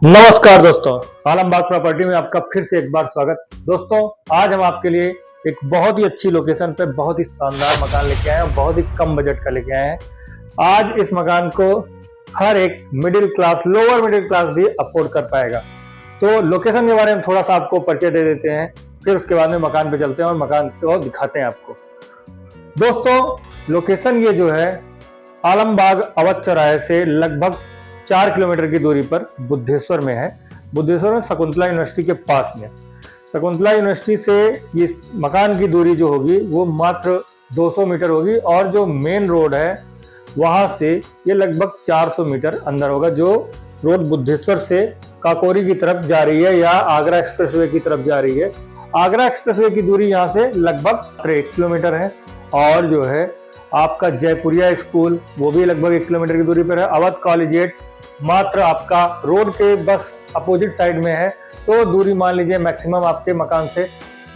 नमस्कार दोस्तों, आलमबाग प्रॉपर्टी में आपका फिर से एक बार स्वागत। दोस्तों, आज हम आपके लिए एक बहुत ही अच्छी लोकेशन पे बहुत ही शानदार मकान लेके आए हैं, बहुत ही कम बजट का लेके आए हैं। आज इस मकान को हर एक middle class, lower middle class भी अफोर्ड कर पाएगा। तो लोकेशन के बारे में थोड़ा सा आपको परिचय दे देते हैं, फिर उसके बाद में मकान पे चलते हैं और मकान को दिखाते हैं आपको। दोस्तों, लोकेशन ये जो है आलमबाग अवध चौराहे से लगभग 4 किलोमीटर की दूरी पर बुद्धेश्वर में है। बुद्धेश्वर में शकुंतला यूनिवर्सिटी के पास में। शकुंतला यूनिवर्सिटी से ये मकान की दूरी जो होगी वो मात्र 200 मीटर होगी और जो मेन रोड है वहाँ से ये लगभग 400 मीटर अंदर होगा। जो रोड बुद्धेश्वर से काकोरी की तरफ जा रही है या आगरा एक्सप्रेसवे की तरफ जा रही है। आगरा एक्सप्रेसवे की दूरी यहाँ से लगभग 1 किलोमीटर है और जो है आपका जयपुरिया स्कूल वो भी लगभग 1 किलोमीटर की दूरी पर है। अवध कॉलेजिएट मात्र आपका रोड के बस अपोजिट साइड में है। तो दूरी मान लीजिए मैक्सिमम आपके मकान से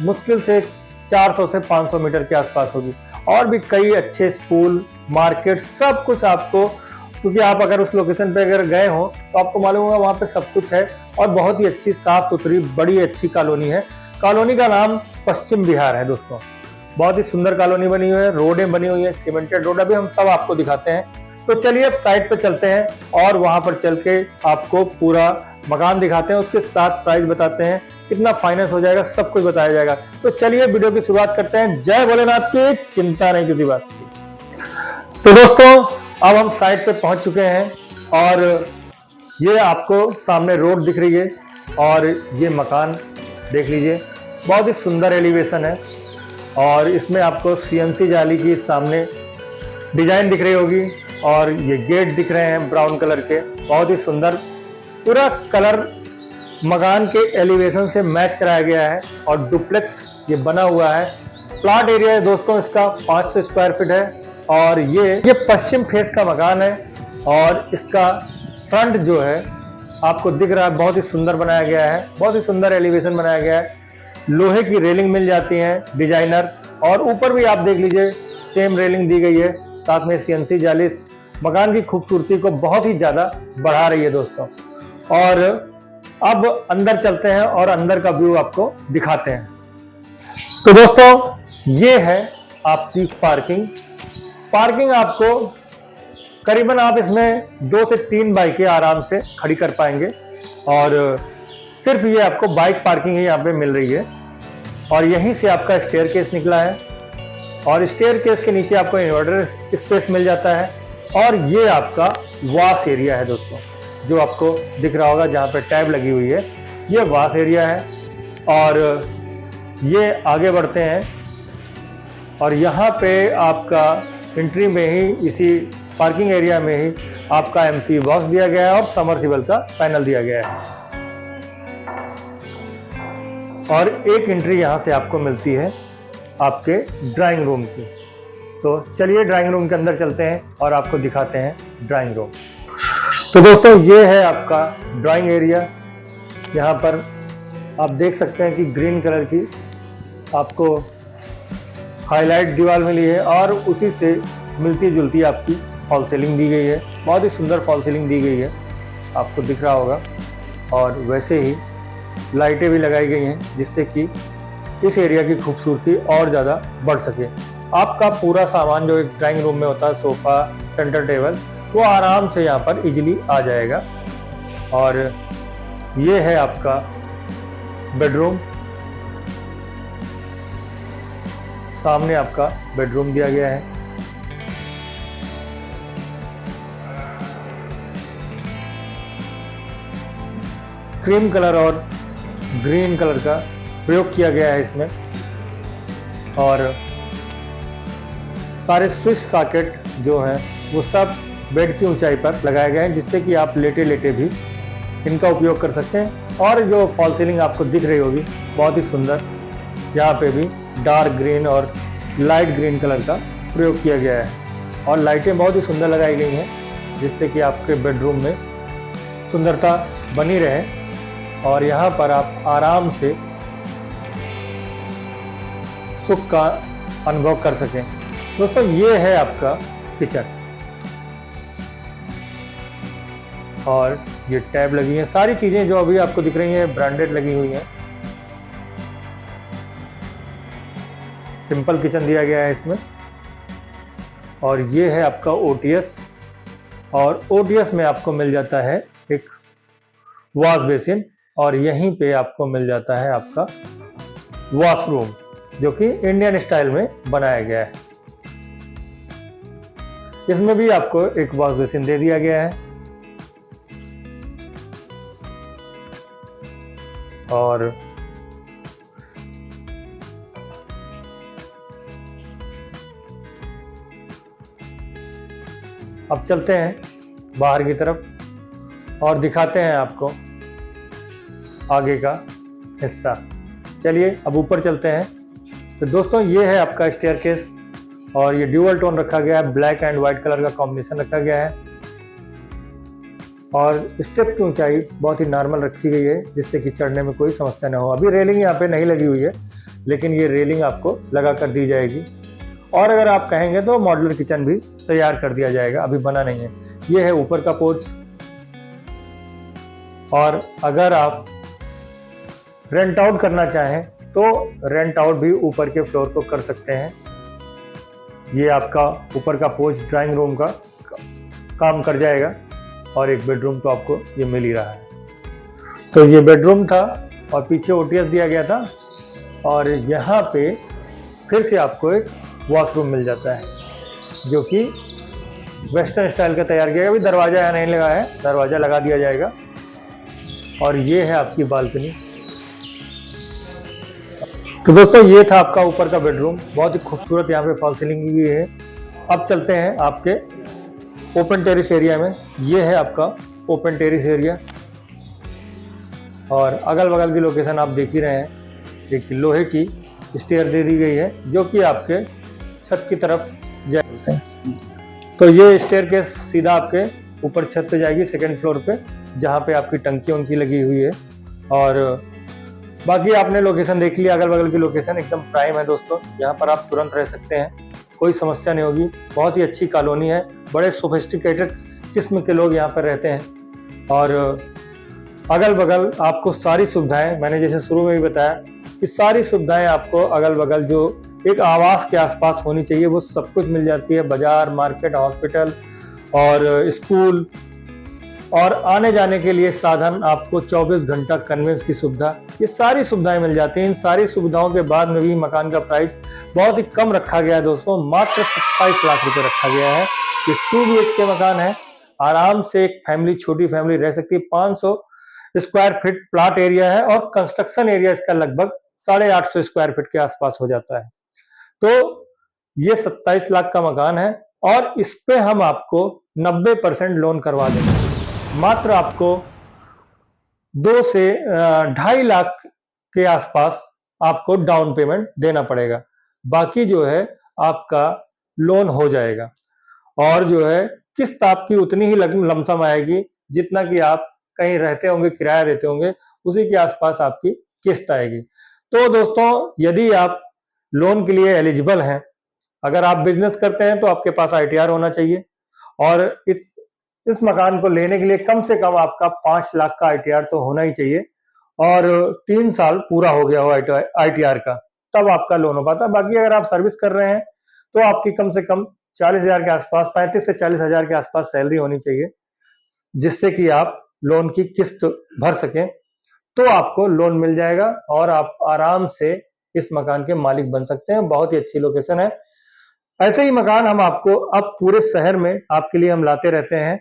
मुश्किल से 400 से 500 मीटर के आसपास होगी। और भी कई अच्छे स्कूल, मार्केट, सब कुछ आपको, क्योंकि आप अगर उस लोकेशन पे अगर गए हो तो आपको मालूम होगा वहाँ पे सब कुछ है। और बहुत ही अच्छी साफ सुथरी बड़ी अच्छी कॉलोनी है। कॉलोनी का नाम पश्चिम विहार है। दोस्तों, बहुत ही सुंदर कॉलोनी बनी हुई है, रोडें बनी हुई है, सीमेंटेड रोड। अभी हम सब आपको दिखाते हैं। तो चलिए अब साइड पे चलते हैं और वहां पर चल के आपको पूरा मकान दिखाते हैं, उसके साथ प्राइस बताते हैं, कितना फाइनेंस हो जाएगा, सब कुछ बताया जाएगा। तो चलिए वीडियो की शुरुआत करते हैं। जय भोलेनाथ की, चिंता नहीं किसी बात की। तो दोस्तों, अब हम साइड पे पहुंच चुके हैं और ये आपको सामने रोड दिख रही है और ये मकान देख लीजिए, बहुत ही सुंदर एलिवेशन है। और इसमें आपको CNC जाली की सामने डिजाइन दिख रही होगी और ये गेट दिख रहे हैं ब्राउन कलर के, बहुत ही सुंदर। पूरा कलर मकान के एलिवेशन से मैच कराया गया है और डुप्लेक्स ये बना हुआ है। प्लॉट एरिया है दोस्तों इसका 500 स्क्वायर फीट है और ये पश्चिम फेस का मकान है। और इसका फ्रंट जो है आपको दिख रहा है, बहुत ही सुंदर बनाया गया है, बहुत ही सुंदर एलिवेशन बनाया गया है। लोहे की रेलिंग मिल जाती है डिजाइनर, और ऊपर भी आप देख लीजिए सेम रेलिंग दी गई है, साथ में CNC जाली मकान की खूबसूरती को बहुत ही ज्यादा बढ़ा रही है दोस्तों। और अब अंदर चलते हैं और अंदर का व्यू आपको दिखाते हैं। तो दोस्तों, ये है आपकी पार्किंग आपको करीबन आप इसमें 2 से 3 बाइकें आराम से खड़ी कर पाएंगे। और सिर्फ ये आपको बाइक पार्किंग ही यहाँ पे मिल रही है। और यहीं से आपका स्टेयरकेस निकला है और स्टेयरकेस के नीचे आपको इन्वर्टर स्पेस मिल जाता है। और ये आपका वॉश एरिया है दोस्तों, जो आपको दिख रहा होगा जहाँ पे टैब लगी हुई है, ये वॉश एरिया है। और ये आगे बढ़ते हैं और यहाँ पे आपका एंट्री में ही, इसी पार्किंग एरिया में ही आपका MC बॉक्स दिया गया है और समरसिबल का पैनल दिया गया है। और एक एंट्री यहाँ से आपको मिलती है आपके ड्राइंग रूम की। तो चलिए ड्राइंग रूम के अंदर चलते हैं और आपको दिखाते हैं ड्राइंग रूम। तो दोस्तों, ये है आपका ड्राइंग एरिया। यहाँ पर आप देख सकते हैं कि ग्रीन कलर की आपको हाईलाइट दीवार मिली है और उसी से मिलती जुलती आपकी फॉल सीलिंग दी गई है। बहुत ही सुंदर फॉल सीलिंग दी गई है, आपको दिख रहा होगा। और वैसे ही लाइटें भी लगाई गई हैं जिससे कि इस एरिया की खूबसूरती और ज़्यादा बढ़ सके। आपका पूरा सामान जो एक ड्राइंग रूम में होता है, सोफ़ा, सेंटर टेबल, वो आराम से यहाँ पर इजीली आ जाएगा। और ये है आपका बेडरूम, सामने आपका बेडरूम दिया गया है। क्रीम कलर और ग्रीन कलर का प्रयोग किया गया है इसमें। और सारे स्विच सॉकेट जो हैं वो सब बेड की ऊंचाई पर लगाए गए हैं, जिससे कि आप लेटे लेटे भी इनका उपयोग कर सकते हैं। और जो फॉल सीलिंग आपको दिख रही होगी बहुत ही सुंदर, यहाँ पे भी डार्क ग्रीन और लाइट ग्रीन कलर का प्रयोग किया गया है। और लाइटें बहुत ही सुंदर लगाई गई हैं जिससे कि आपके बेडरूम में सुंदरता बनी रहे और यहाँ पर आप आराम से सुख का अनुभव कर सकें। दोस्तों, ये है आपका किचन। और ये टैब लगी हैं, सारी चीज़ें जो अभी आपको दिख रही हैं ब्रांडेड लगी हुई हैं। सिंपल किचन दिया गया है इसमें। और ये है आपका OTS, और OTS में आपको मिल जाता है एक वॉश बेसिन, और यहीं पे आपको मिल जाता है आपका वॉशरूम, जो कि इंडियन स्टाइल में बनाया गया है। इसमें भी आपको एक वॉश बेसिन दे दिया गया है। और अब चलते हैं बाहर की तरफ और दिखाते हैं आपको आगे का हिस्सा। चलिए अब ऊपर चलते हैं। तो दोस्तों ये है आपका स्टेयरकेस, और ये ड्यूअल टोन रखा गया है, ब्लैक एंड वाइट कलर का कॉम्बिनेशन रखा गया है। और स्टेप की ऊंचाई बहुत ही नॉर्मल रखी गई है, जिससे कि चढ़ने में कोई समस्या ना हो। अभी रेलिंग यहाँ पे नहीं लगी हुई है, लेकिन ये रेलिंग आपको लगा कर दी जाएगी। और अगर आप कहेंगे तो मॉड्यूलर किचन भी तैयार कर दिया जाएगा, अभी बना नहीं है। ये है ऊपर का पोर्च। और अगर आप रेंट आउट करना चाहें तो रेंट आउट भी ऊपर के फ्लोर को कर सकते हैं। ये आपका ऊपर का पोर्च ड्राइंग रूम का काम कर जाएगा, और एक बेडरूम तो आपको ये मिल ही रहा है। तो ये बेडरूम था, और पीछे OTS दिया गया था, और यहाँ पे फिर से आपको एक वॉशरूम मिल जाता है, जो कि वेस्टर्न स्टाइल का तैयार किया गया। अभी दरवाज़ा यहाँ नहीं लगा है, दरवाज़ा लगा दिया जाएगा। और ये है आपकी बालकनी। तो दोस्तों ये था आपका ऊपर का बेडरूम, बहुत ही खूबसूरत यहाँ पे फॉल सीलिंग की है। अब चलते हैं आपके ओपन टेरिस एरिया में। ये है आपका ओपन टेरिस एरिया, और अगल बगल की लोकेशन आप देख ही रहे हैं। एक लोहे की स्टेयर दे दी गई है, जो कि आपके छत की तरफ जाते हैं। तो ये स्टेयर केस सीधा आपके ऊपर छत पे जाएगी, सेकंड फ्लोर पे, जहाँ पे आपकी टंकी उनकी लगी हुई है। और बाकी आपने लोकेशन देख लिया, अगल बगल की लोकेशन एकदम प्राइम है दोस्तों। यहाँ पर आप तुरंत रह सकते हैं, कोई समस्या नहीं होगी। बहुत ही अच्छी कॉलोनी है, बड़े सोफिस्टिकेटेड किस्म के लोग यहाँ पर रहते हैं। और अगल बगल आपको सारी सुविधाएं, मैंने जैसे शुरू में भी बताया कि सारी सुविधाएं आपको अगल बगल जो एक आवास के आसपास होनी चाहिए, वो सब कुछ मिल जाती है। बाजार, मार्केट, हॉस्पिटल और स्कूल, और आने जाने के लिए साधन, आपको 24 घंटा कन्वेंस की सुविधा, ये सारी सुविधाएं मिल जाती हैं। इन सारी सुविधाओं के बाद में भी मकान का प्राइस बहुत ही कम रखा गया है दोस्तों, मात्र 27 लाख रुपए रखा गया है। ये 2 BHK मकान है, आराम से एक फैमिली, छोटी फैमिली रह सकती है। 500 स्क्वायर फीट प्लॉट एरिया है, और कंस्ट्रक्शन एरिया इसका लगभग 850 स्क्वायर फीट के आसपास हो जाता है। तो ये 27 लाख का मकान है, और इस पे हम आपको 90% लोन करवा देंगे। मात्र आपको 2 से 2.5 लाख के आसपास आपको डाउन पेमेंट देना पड़ेगा। बाकी जो है आपका लोन हो जाएगा, और जो है किस्त आपकी उतनी ही लमसम आएगी जितना कि आप कहीं रहते होंगे, किराया देते होंगे, उसी के आसपास आपकी किस्त आएगी। तो दोस्तों यदि आप लोन के लिए एलिजिबल हैं, अगर आप बिजनेस करते हैं तो आपके पास ITR होना चाहिए, और इस मकान को लेने के लिए कम से कम आपका 5 लाख का ITR तो होना ही चाहिए, और 3 साल पूरा हो गया हो ITR का, तब आपका लोन हो पाता है। बाकी अगर आप सर्विस कर रहे हैं तो आपकी कम से कम 40,000 के आसपास, 35 से 40,000 के आसपास सैलरी होनी चाहिए, जिससे कि आप लोन की किस्त भर सकें। तो आपको लोन मिल जाएगा, और आप आराम से इस मकान के मालिक बन सकते हैं। बहुत ही अच्छी लोकेशन है। ऐसे ही मकान हम आपको अब पूरे शहर में आपके लिए हम लाते रहते हैं।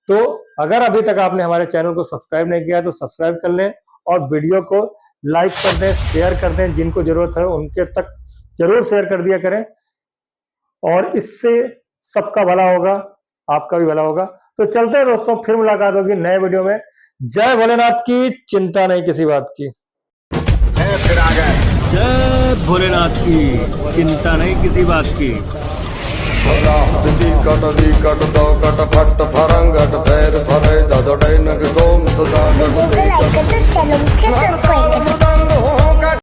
तो अगर अभी तक आपने हमारे चैनल को सब्सक्राइब नहीं किया तो सब्सक्राइब कर लें, और वीडियो को लाइक कर दें, शेयर कर दें। जिनको जरूरत है उनके तक जरूर शेयर कर दिया करें, और इससे सबका भला होगा, आपका भी भला होगा। तो चलते हैं दोस्तों, फिर मुलाकात होगी नए वीडियो में। जय भोलेनाथ की, चिंता नहीं किसी बात की। फिर आ गए। जय भोलेनाथ की, चिंता नहीं किसी बात की। कट दो कट फट फरंगट फेर फरे दादो नग गोम सदा वीडियो को लाइक कर दो, चैनल को सब्सक्राइब